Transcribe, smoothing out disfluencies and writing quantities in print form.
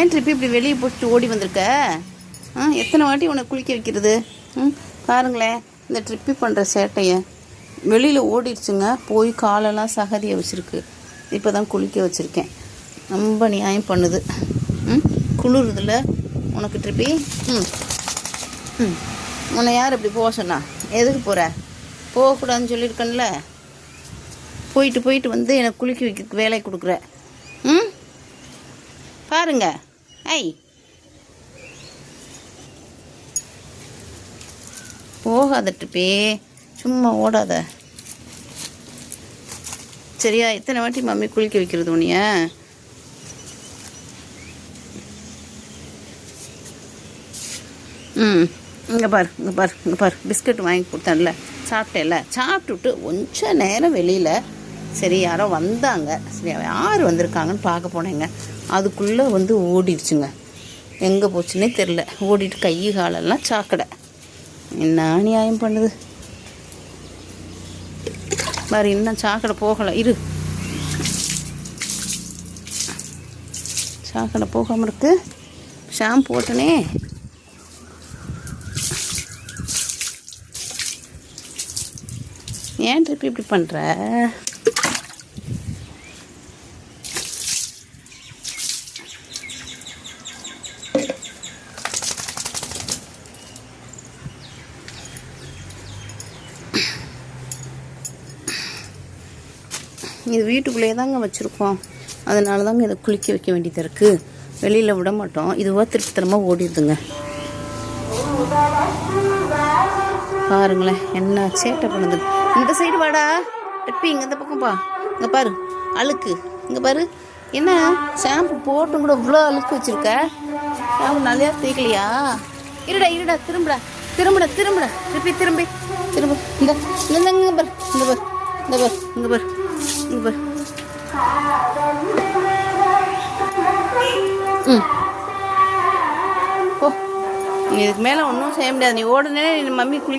ஏன் ட்ரிப்பி இப்படி வெளியே போட்டு ஓடி வந்திருக்க? எத்தனை வாட்டி உன்னை குளிக்க வைக்கிறது? பாருங்களேன் இந்த ட்ரிப்பி பண்ணுற சேட்டையை. வெளியில் ஓடிடுச்சுங்க, போய் காலெல்லாம் சகதியை வச்சுருக்கு. இப்போ தான் குளிக்க வச்சுருக்கேன். ரொம்ப நியாயம் பண்ணுது. குளிருதில்ல உனக்கு ட்ரிப்பி? உன்னை யார் இப்படி போக சொன்னா? எதுக்கு போகிற? போகக்கூடாதுன்னு சொல்லியிருக்கேன்ல. போயிட்டு வந்து எனக்கு குளிக்க வைக்க வேலை கொடுக்குற. பாருங்க. போகாத ட்ரிப்பி, சும்மா ஓடாத சரியா? இத்தனை வாட்டி மம்மி குளிக்க வைக்கிறது உன்னைய? இங்கே பாரு பிஸ்கட் வாங்கி கொடுத்தேன்ல, சாப்பிட்டேன்ல. சாப்பிட்டுட்டு கொஞ்சம் நேரம் வெளியில் சரி யாரோ வந்தாங்க, சரி யார் வந்திருக்காங்கன்னு பார்க்க போனேங்க. அதுக்குள்ளே வந்து ஓடிடுச்சுங்க. எங்கே போச்சுன்னே தெரில. ஓடிட்டு கை காலெல்லாம் சாக்கடை. என்ன நியாயம் பண்ணுது பாரு. இன்னும் சாக்கடை போகலை. சாக்கடை போகாமல் இருக்கு. ஷாம்பு போட்டனே. ஏன் ட்ரிப் இப்படி பண்ணுற? இது வீட்டுக்குள்ளேயே தாங்க வச்சுருக்கோம். அதனால தாங்க இதை குளிக்க வைக்க வேண்டியது இருக்குது. வெளியில் விட மாட்டோம். இதுவாக திருப்பத்தனமாக ஓடிடுதுங்க. பாருங்களேன் என்ன சேட்டை பண்ணுது. இந்த சைடு வாடா டப்பி, இங்கே இந்த பக்கம் பா. இங்கே பாரு அழுக்கு. இங்கே பாரு என்ன ஷாம்பு போட்டும் கூட இவ்வளோ அழுக்கு வச்சுருக்க. ஷாம்பு நிறையா தேய்க்கலையா? இருடா திரும்புடா ட்ரிப்பி திரும்ப இங்கே பாரு இங்கே பாரு. ஓ, இதுக்கு மேலே ஒன்றும் செய்ய முடியாது. நீ ஓடுனே மம்மி குளிக்க